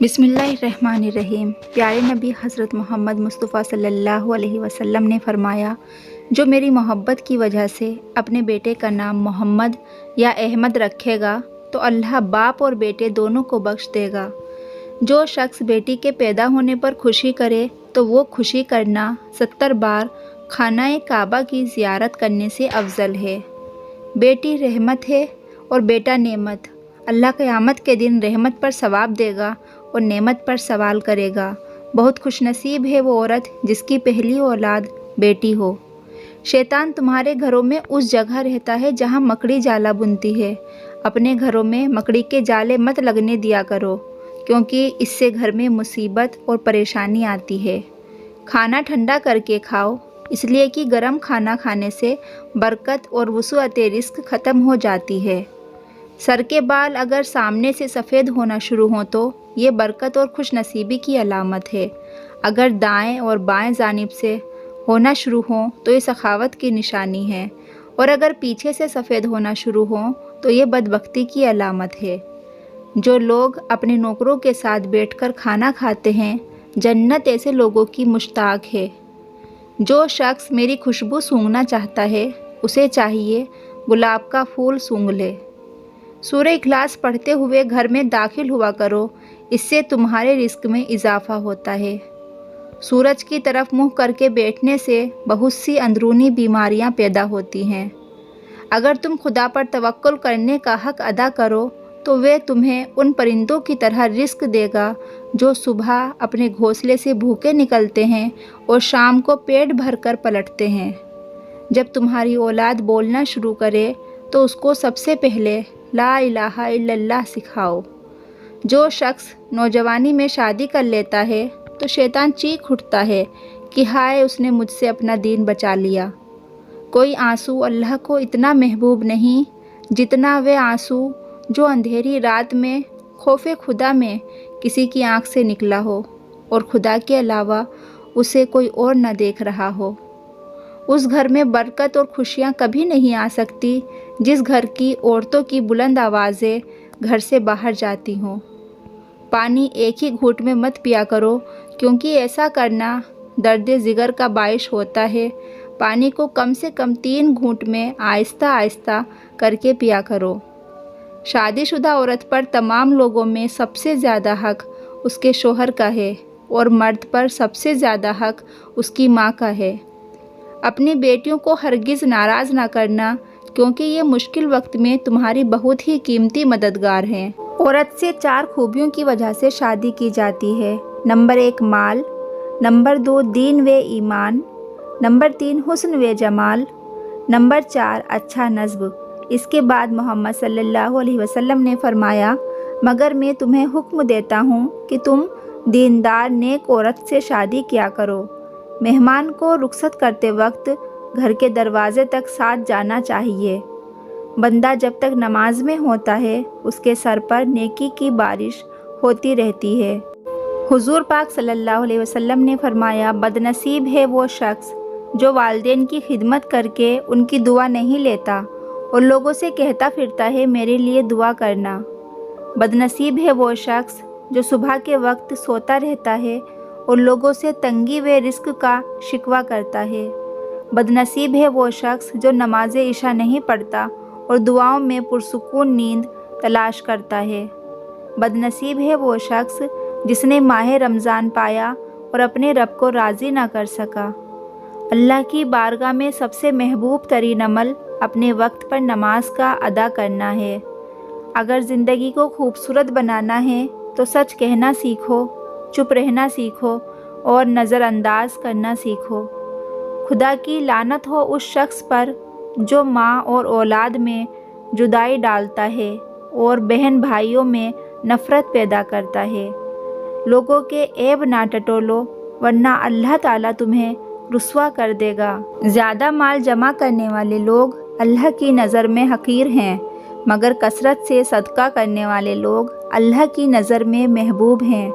बिस्मिल्लाहिर्रहमानिर्रहीम। प्यारे नबी हज़रत मोहम्मद मुस्तफ़ा सल्लल्लाहु अलैहि वसल्लम ने फ़रमाया, जो मेरी मोहब्बत की वजह से अपने बेटे का नाम मोहम्मद या अहमद रखेगा तो अल्लाह बाप और बेटे दोनों को बख्श देगा। जो शख्स बेटी के पैदा होने पर खुशी करे तो वो खुशी करना 70 बार खाना काबा की ज़ियारत करने से अफजल है। बेटी रहमत है और बेटा नेमत। अल्लाह क़यामत के दिन रहमत पर सवाब देगा और नेमत पर सवाल करेगा। बहुत खुशनसीब है वो औरत जिसकी पहली औलाद बेटी हो। शैतान तुम्हारे घरों में उस जगह रहता है जहाँ मकड़ी जाला बुनती है। अपने घरों में मकड़ी के जाले मत लगने दिया करो, क्योंकि इससे घर में मुसीबत और परेशानी आती है। खाना ठंडा करके खाओ, इसलिए कि गर्म खाना खाने से बरकत और वसूअत रिज़्क़ ख़त्म हो जाती है। सर के बाल अगर सामने से सफ़ेद होना शुरू हों तो ये बरकत और खुशनसीबी की अलामत है। अगर दाएं और बाएं जानिब से होना शुरू हों तो ये सखावत की निशानी है, और अगर पीछे से सफ़ेद होना शुरू हों तो ये बदबख्ती की अलामत है। जो लोग अपने नौकरों के साथ बैठकर खाना खाते हैं, जन्नत ऐसे लोगों की मुश्ताक है। जो शख्स मेरी खुशबू सूंघना चाहता है उसे चाहिए गुलाब का फूल सूंघ ले। सूरह इखलास पढ़ते हुए घर में दाखिल हुआ करो, इससे तुम्हारे रिस्क में इजाफ़ा होता है। सूरज की तरफ मुँह करके बैठने से बहुत सी अंदरूनी बीमारियां पैदा होती हैं। अगर तुम खुदा पर तवक्कुल करने का हक अदा करो तो वे तुम्हें उन परिंदों की तरह रिस्क देगा जो सुबह अपने घोंसले से भूखे निकलते हैं और शाम को पेट भरकर पलटते हैं। जब तुम्हारी औलाद बोलना शुरू करे तो उसको सबसे पहले ला इलाहा इल्लल्लाह सिखाओ। जो शख्स नौजवानी में शादी कर लेता है तो शैतान चीख उठता है कि हाय, उसने मुझसे अपना दीन बचा लिया। कोई आंसू अल्लाह को इतना महबूब नहीं जितना वे आंसू जो अंधेरी रात में खौफे खुदा में किसी की आंख से निकला हो और खुदा के अलावा उसे कोई और न देख रहा हो। उस घर में बरकत और खुशियाँ कभी नहीं आ सकती जिस घर की औरतों की बुलंद आवाज़ें घर से बाहर जाती हों। पानी एक ही घूंट में मत पिया करो, क्योंकि ऐसा करना दर्द जिगर का बाइश होता है। पानी को कम से कम 3 घूंट में आहिस्ता आहिस्ता करके पिया करो। शादीशुदा औरत पर तमाम लोगों में सबसे ज़्यादा हक उसके शौहर का है और मर्द पर सबसे ज़्यादा हक उसकी माँ का है। अपनी बेटियों को हरगिज़ नाराज़ ना करना, क्योंकि ये मुश्किल वक्त में तुम्हारी बहुत ही कीमती मददगार हैं। औरत से 4 खूबियों की वजह से शादी की जाती है। नंबर 1 माल, नंबर 2 दीन व ईमान, नंबर 3 हुस्न व जमाल, नंबर 4 अच्छा नस्ब। इसके बाद मोहम्मद सल्लल्लाहु अलैहि वसल्लम ने फरमाया, मगर मैं तुम्हें हुक्म देता हूँ कि तुम दीनदार नेक औरत से शादी किया करो। मेहमान को रुखसत करते वक्त घर के दरवाजे तक साथ जाना चाहिए। बंदा जब तक नमाज में होता है उसके सर पर नेकी की बारिश होती रहती है। हुजूर पाक सल्लल्लाहु अलैहि वसल्लम ने फरमाया, बदनसीब है वो शख्स जो वालिदैन की खिदमत करके उनकी दुआ नहीं लेता और लोगों से कहता फिरता है मेरे लिए दुआ करना। बदनसीब है वो शख्स जो सुबह के वक्त सोता रहता है और लोगों से तंगी व रिस्क का शिकवा करता है। बदनसीब है वो शख्स जो नमाज इशा नहीं पढ़ता और दुआओं में पुरसुकून नींद तलाश करता है। बदनसीब है वो शख्स जिसने माह रमज़ान पाया और अपने रब को राज़ी ना कर सका। अल्लाह की बारगाह में सबसे महबूब तरीन अमल अपने वक्त पर नमाज का अदा करना है। अगर ज़िंदगी को खूबसूरत बनाना है तो सच कहना सीखो, चुप रहना सीखो और नज़रअंदाज करना सीखो। खुदा की लानत हो उस शख्स पर जो माँ और औलाद में जुदाई डालता है और बहन भाइयों में नफ़रत पैदा करता है। लोगों के ऐब ना टटोलो, वरना अल्लाह ताला तुम्हें रुस्वा कर देगा। ज़्यादा माल जमा करने वाले लोग अल्लाह की नज़र में हकीर हैं, मगर कसरत से सदका करने वाले लोग अल्लाह की नज़र में महबूब हैं।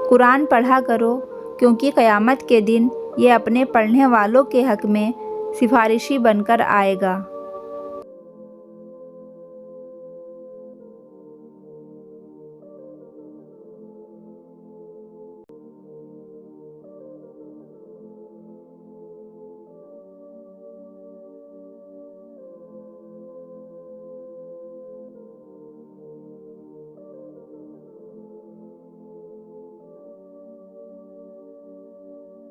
कुरान पढ़ा करो, क्योंकि क़यामत के दिन ये अपने पढ़ने वालों के हक़ में सिफारिशी बनकर आएगा।